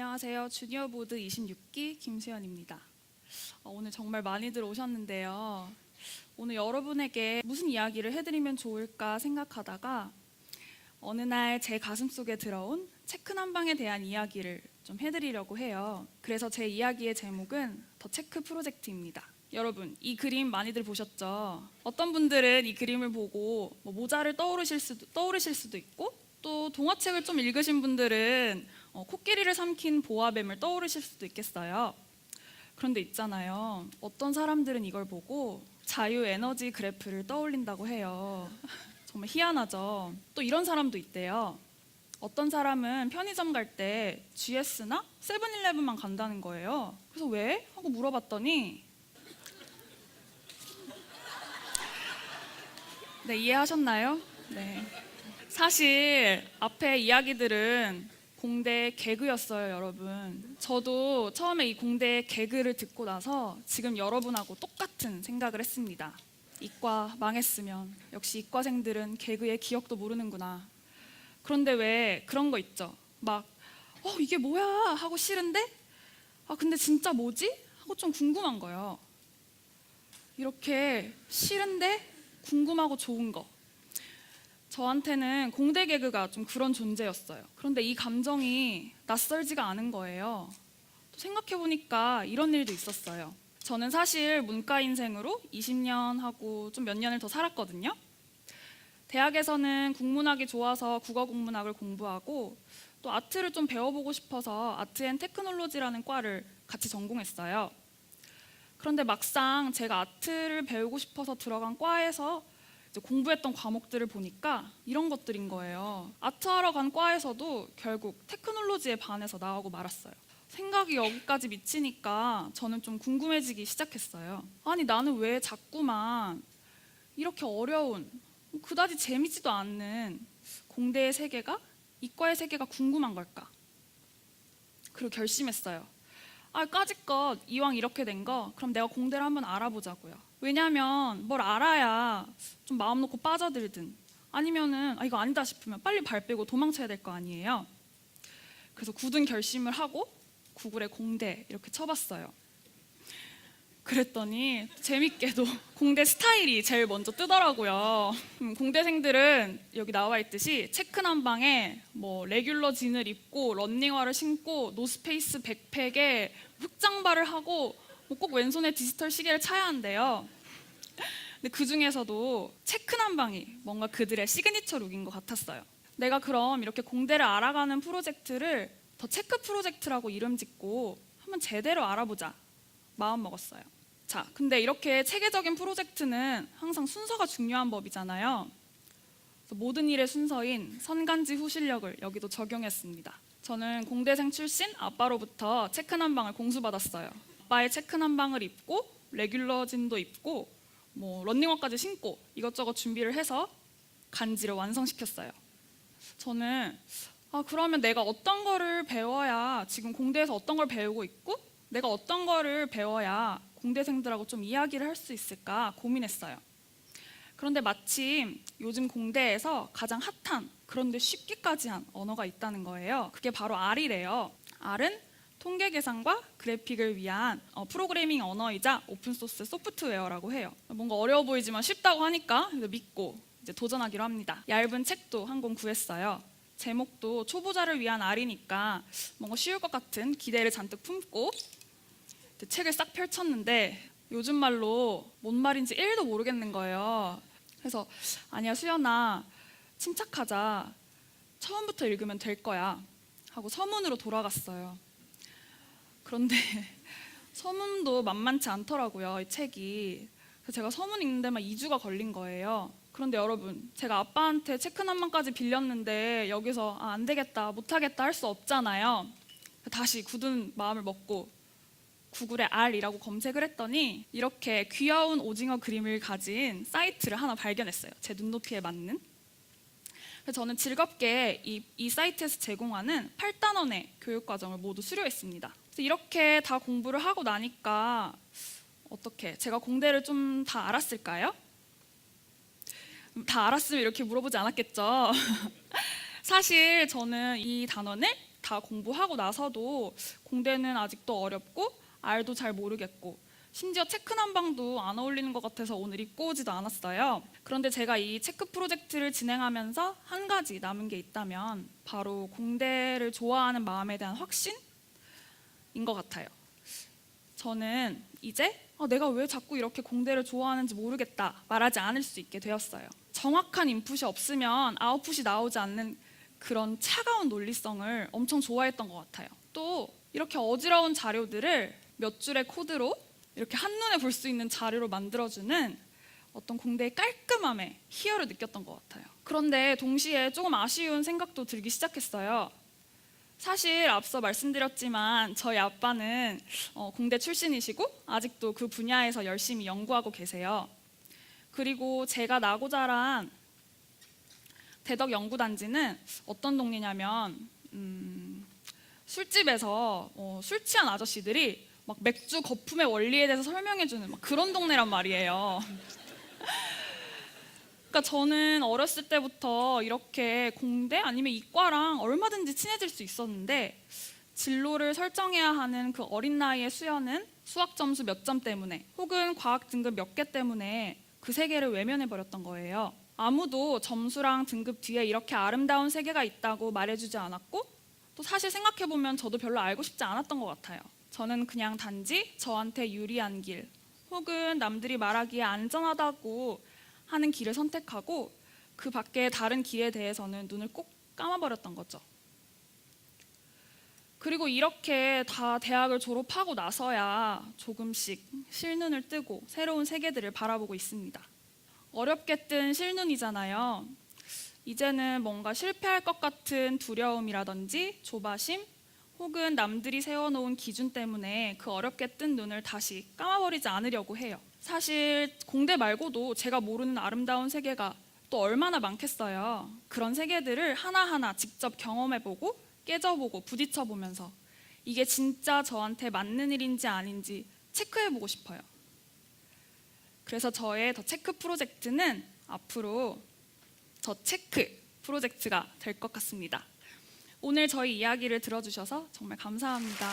안녕하세요. 주니어 보드 26기 김수연입니다. 오늘 정말 많이들 오셨는데요. 오늘 여러분에게 무슨 이야기를 해드리면 좋을까 생각하다가 어느 날 제 가슴속에 들어온 체크 난방에 대한 이야기를 좀 해드리려고 해요. 그래서 제 이야기의 제목은 더 체크 프로젝트입니다. 여러분, 이 그림 많이들 보셨죠? 어떤 분들은 이 그림을 보고 모자를 떠오르실 수도 있고, 또 동화책을 좀 읽으신 분들은 코끼리를 삼킨 보아뱀을 떠오르실 수도 있겠어요. 그런데 있잖아요, 어떤 사람들은 이걸 보고 자유에너지 그래프를 떠올린다고 해요. 정말 희한하죠? 또 이런 사람도 있대요. 어떤 사람은 편의점 갈 때 GS나 세븐일레븐만 간다는 거예요. 그래서 왜? 하고 물어봤더니 네, 이해하셨나요? 네. 사실 앞에 이야기들은 공대 개그였어요, 여러분. 저도 처음에 이 공대 개그를 듣고 나서 지금 여러분하고 똑같은 생각을 했습니다. 이과 망했으면 역시 이과생들은 개그의 기억도 모르는구나. 그런데 왜 그런 거 있죠? 막 이게 뭐야 하고 싫은데 근데 진짜 뭐지? 하고 좀 궁금한 거예요. 이렇게 싫은데 궁금하고 좋은 거. 저한테는 공대 개그가 좀 그런 존재였어요. 그런데 이 감정이 낯설지가 않은 거예요. 또 생각해보니까 이런 일도 있었어요. 저는 사실 문과 인생으로 20년 하고 좀 몇 년을 더 살았거든요. 대학에서는 국문학이 좋아서 국어 국문학을 공부하고 또 아트를 좀 배워보고 싶어서 아트 앤 테크놀로지라는 과를 같이 전공했어요. 그런데 막상 제가 아트를 배우고 싶어서 들어간 과에서 공부했던 과목들을 보니까 이런 것들인 거예요. 아트하러 간 과에서도 결국 테크놀로지에 반해서 나오고 말았어요. 생각이 여기까지 미치니까 저는 좀 궁금해지기 시작했어요. 아니, 나는 왜 자꾸만 이렇게 어려운, 그다지 재미지도 않는 공대의 세계가, 이과의 세계가 궁금한 걸까? 그리고 결심했어요. 까짓것 이왕 이렇게 된 거 그럼 내가 공대를 한번 알아보자고요. 왜냐하면 뭘 알아야 좀 마음 놓고 빠져들든 아니면은 이거 아니다 싶으면 빨리 발 빼고 도망쳐야 될 거 아니에요. 그래서 굳은 결심을 하고 구글에 공대 이렇게 쳐봤어요. 그랬더니 재밌게도 공대 스타일이 제일 먼저 뜨더라고요. 공대생들은 여기 나와 있듯이 체크 난방에 레귤러 진을 입고 런닝화를 신고 노스페이스 백팩에 흑장발을 하고 꼭 왼손에 디지털 시계를 차야 한대요. 근데 그 중에서도 체크 난방이 뭔가 그들의 시그니처 룩인 것 같았어요. 내가 그럼 이렇게 공대를 알아가는 프로젝트를 더 체크 프로젝트라고 이름 짓고 한번 제대로 알아보자 마음 먹었어요. 자, 근데 이렇게 체계적인 프로젝트는 항상 순서가 중요한 법이잖아요. 그래서 모든 일의 순서인 선간지 후실력을 여기도 적용했습니다. 저는 공대생 출신 아빠로부터 체크 난방을 공수받았어요. 아빠의 체크 난방을 입고 레귤러 진도 입고 런닝화까지 신고 이것저것 준비를 해서 간지를 완성시켰어요. 저는 그러면 내가 어떤 거를 배워야, 지금 공대에서 어떤 걸 배우고 있고 내가 어떤 거를 배워야 공대생들하고 좀 이야기를 할 수 있을까 고민했어요. 그런데 마침 요즘 공대에서 가장 핫한, 그런데 쉽기까지 한 언어가 있다는 거예요. 그게 바로 R이래요. R은 통계 계산과 그래픽을 위한 프로그래밍 언어이자 오픈소스 소프트웨어라고 해요. 뭔가 어려워 보이지만 쉽다고 하니까 믿고 이제 도전하기로 합니다. 얇은 책도 한 권 구했어요. 제목도 초보자를 위한 R이니까 뭔가 쉬울 것 같은 기대를 잔뜩 품고 책을 싹 펼쳤는데 요즘 말로 뭔 말인지 1도 모르겠는 거예요. 그래서 아니야 수연아, 침착하자, 처음부터 읽으면 될 거야 하고 서문으로 돌아갔어요. 그런데 서문도 만만치 않더라고요, 이 책이. 그래서 제가 서문 읽는 데만 2주가 걸린 거예요. 그런데 여러분, 제가 아빠한테 체크 난방까지 빌렸는데 여기서 안 되겠다, 못하겠다 할 수 없잖아요. 다시 굳은 마음을 먹고 구글에 R이라고 검색을 했더니 이렇게 귀여운 오징어 그림을 가진 사이트를 하나 발견했어요. 제 눈높이에 맞는. 그래서 저는 즐겁게 이 사이트에서 제공하는 8단원의 교육과정을 모두 수료했습니다. 그래서 이렇게 다 공부를 하고 나니까 어떻게 제가 공대를 좀 다 알았을까요? 다 알았으면 이렇게 물어보지 않았겠죠. 사실 저는 이 단원을 다 공부하고 나서도 공대는 아직도 어렵고 R도 잘 모르겠고 심지어 체크 난방도 안 어울리는 것 같아서 오늘 입고 오지도 않았어요. 그런데 제가 이 체크 프로젝트를 진행하면서 한 가지 남은 게 있다면 바로 공대를 좋아하는 마음에 대한 확신인 것 같아요. 저는 이제 내가 왜 자꾸 이렇게 공대를 좋아하는지 모르겠다 말하지 않을 수 있게 되었어요. 정확한 인풋이 없으면 아웃풋이 나오지 않는 그런 차가운 논리성을 엄청 좋아했던 것 같아요. 또 이렇게 어지러운 자료들을 몇 줄의 코드로 이렇게 한눈에 볼 수 있는 자료로 만들어주는 어떤 공대의 깔끔함에 희열을 느꼈던 것 같아요. 그런데 동시에 조금 아쉬운 생각도 들기 시작했어요. 사실 앞서 말씀드렸지만 저희 아빠는 공대 출신이시고 아직도 그 분야에서 열심히 연구하고 계세요. 그리고 제가 나고 자란 대덕연구단지는 어떤 동네냐면 술집에서 술 취한 아저씨들이 막 맥주 거품의 원리에 대해서 설명해주는 막 그런 동네란 말이에요. 그러니까 저는 어렸을 때부터 이렇게 공대 아니면 이과랑 얼마든지 친해질 수 있었는데 진로를 설정해야 하는 그 어린 나이의 수연은 수학 점수 몇 점 때문에 혹은 과학 등급 몇 개 때문에 그 세계를 외면해버렸던 거예요. 아무도 점수랑 등급 뒤에 이렇게 아름다운 세계가 있다고 말해주지 않았고 또 사실 생각해보면 저도 별로 알고 싶지 않았던 것 같아요. 저는 그냥 단지 저한테 유리한 길 혹은 남들이 말하기에 안전하다고 하는 길을 선택하고 그 밖에 다른 길에 대해서는 눈을 꼭 감아버렸던 거죠. 그리고 이렇게 다 대학을 졸업하고 나서야 조금씩 실눈을 뜨고 새로운 세계들을 바라보고 있습니다. 어렵게 뜬 실눈이잖아요. 이제는 뭔가 실패할 것 같은 두려움이라든지 조바심 혹은 남들이 세워놓은 기준 때문에 그 어렵게 뜬 눈을 다시 감아버리지 않으려고 해요. 사실 공대 말고도 제가 모르는 아름다운 세계가 또 얼마나 많겠어요. 그런 세계들을 하나하나 직접 경험해보고 깨져보고 부딪혀보면서 이게 진짜 저한테 맞는 일인지 아닌지 체크해보고 싶어요. 그래서 저의 더 체크 프로젝트는 앞으로 더 체크 프로젝트가 될 것 같습니다. 오늘 저희 이야기를 들어주셔서 정말 감사합니다.